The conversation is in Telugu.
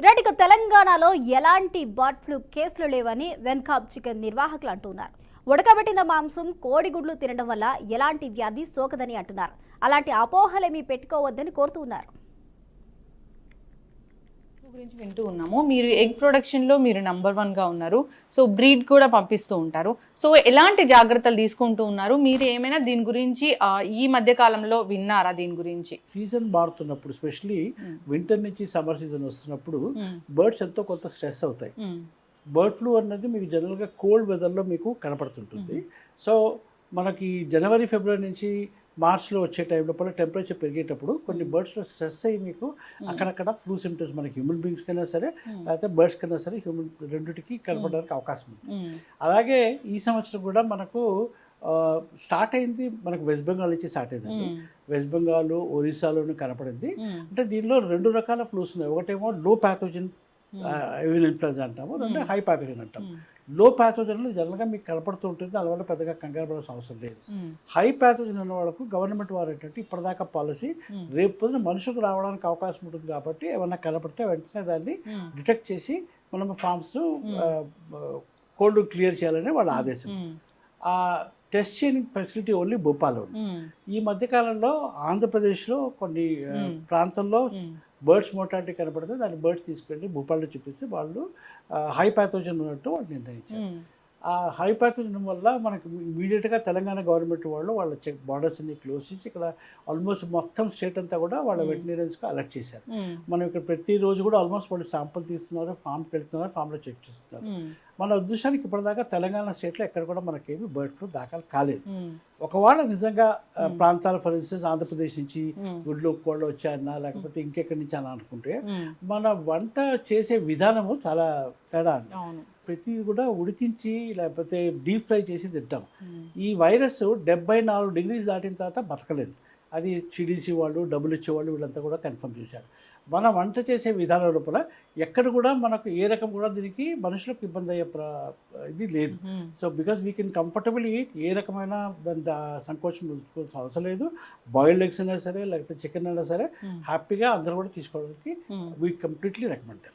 రైట్, ఇక తెలంగాణలో ఎలాంటి బర్డ్ ఫ్లూ కేసులు లేవని వెన్కాబ్ చికెన్ నిర్వాహకులు అంటున్నారు. ఉడకబెట్టిన మాంసం, కోడిగుడ్లు తినడం వల్ల ఎలాంటి వ్యాధి సోకదని అంటున్నారు. అలాంటి అపోహలేమీ పెట్టుకోవద్దని కోరుతున్నారు. గురించి వింటూ ఉన్నాము. మీరు ఎగ్ ప్రొడక్షన్లో మీరు నంబర్ 1గా ఉన్నారు. సో బ్రీడ్ కూడా పంపిస్తూ ఉంటారు. సో ఎలాంటి జాగ్రత్తలు తీసుకుంటూ ఉన్నారు? మీరు ఏమైనా దీని గురించి ఈ మధ్య కాలంలో విన్నారా? దీని గురించి సీజన్ మారుతున్నప్పుడు, స్పెషలీ వింటర్ నుంచి సమ్మర్ సీజన్ వస్తున్నప్పుడు బర్డ్స్ ఎంతో కొంత స్ట్రెస్ అవుతాయి. బర్డ్ ఫ్లూ అన్నది మీకు జనరల్గా కోల్డ్ వెదర్లో మీకు కనపడుతుంటుంది. సో మనకి జనవరి ఫిబ్రవరి నుంచి మార్చ్లో వచ్చే టైం లోపల టెంపరేచర్ పెరిగేటప్పుడు కొన్ని బర్డ్స్లో స్ట్రెస్ అయ్యి మీకు అక్కడక్కడ ఫ్లూ సిమ్టమ్స్ మనకి హ్యూమన్ బీయింగ్స్ కైనా సరే లేకపోతే బర్డ్స్ కైనా సరే రెండింటికి కనపడడానికి అవకాశం ఉంది. అలాగే ఈ సంవత్సరం కూడా మనకు స్టార్ట్ అయింది, మనకు వెస్ట్ బెంగాల్ నుంచి స్టార్ట్ అయిందండి. వెస్ట్ బెంగాల్, ఒరిస్సాలోనూ కనపడింది. అంటే దీనిలో 2 రకాల ఫ్లూస్ ఉన్నాయి. ఒకటేమో లో ప్యాథోజన్ ఏవియన్ ఇన్ఫ్లుయెంజా అంటాము, రెండు హై ప్యాథోజన్ అంటాము. లో ప్యాథోజన్లు జనరల్గా మీకు కనపడుతూ ఉంటుంది, దానివల్ల పెద్దగా కంగారు పడాల్సిన అవసరం లేదు. హై ప్యాథోజన్ ఉన్న వాళ్ళకు గవర్నమెంట్ వారు ఏంటంటే ఇప్పటిదాకా పాలసీ రేపు పొద్దున మనుషులకు రావడానికి అవకాశం ఉంటుంది కాబట్టి ఏమన్నా కనపడితే వెంటనే దాన్ని డిటెక్ట్ చేసి మనం ఫామ్స్ కోల్డ్ క్లియర్ చేయాలని వాళ్ళ ఆదేశం. ఆ టెస్ట్ చేయడానికి ఫెసిలిటీ ఓన్లీ భోపాల్లో ఉంది. ఈ మధ్యకాలంలో ఆంధ్రప్రదేశ్లో కొన్ని ప్రాంతంలో బర్డ్స్ మోర్టాలిటీ కనపడితే దాన్ని బర్డ్స్ తీసుకెళ్ళి భూపాల్లో చూపిస్తే వాళ్ళు హై ప్యాథోజన్ ఉన్నట్టు వాళ్ళు నిర్ణయించారు. ఆ హై ప్యాథోజన్ వల్ల మనకి ఇమీడియట్గా తెలంగాణ గవర్నమెంట్ వాళ్ళు వాళ్ళ చెక్ బార్డర్స్ అన్ని క్లోజ్ చేసి ఇక్కడ ఆల్మోస్ట్ మొత్తం స్టేట్ అంతా కూడా వాళ్ళ వెటనరీయన్స్కి అలర్ట్ చేశారు. మనం ఇక్కడ ప్రతిరోజు కూడా ఆల్మోస్ట్ వాళ్ళు శాంపుల్ తీస్తున్నారు, ఫామ్కి వెళ్తున్నారు, ఫామ్లో చెక్ చేస్తున్నారు. మన ఉద్దేశానికి ఇప్పటిదాకా తెలంగాణ స్టేట్లో ఎక్కడ కూడా మనకేమి బర్డ్ ఫ్లూ దాఖలు కాలేదు. ఒకవేళ నిజంగా ప్రాంతాలు ఫర్ ఇన్స్టెన్స్ ఆంధ్రప్రదేశ్ నుంచి గుడ్లు కోళ్ళు వచ్చాయన్నా లేకపోతే ఇంకెక్కడి నుంచి అని అనుకుంటే మన వంట చేసే విధానము చాలా తేడా అండి. ప్రతిది కూడా ఉడికించి లేకపోతే డీప్ ఫ్రై చేసి తింటాం. ఈ వైరస్ 74 డిగ్రీస్ దాటిన తర్వాత బతకలేదు. అది సిడిసి వాళ్ళు, WHO వాళ్ళు వీళ్ళంతా కూడా కన్ఫర్మ్ చేశారు. మనం వంట చేసే విధానం లోపల ఎక్కడ కూడా మనకు ఏ రకం కూడా దీనికి మనుషులకు ఇబ్బంది అయ్యే ఇది లేదు. So because we can comfortable eat, ఏ రకమైన దాని సంకోచం అవసరం లేదు. బాయిల్డ్ ఎగ్స్ అయినా సరే లేకపోతే చికెన్ అయినా సరే హ్యాపీగా అందరూ కూడా తీసుకోవడానికి వీ కంప్లీట్లీ రికమెండ్.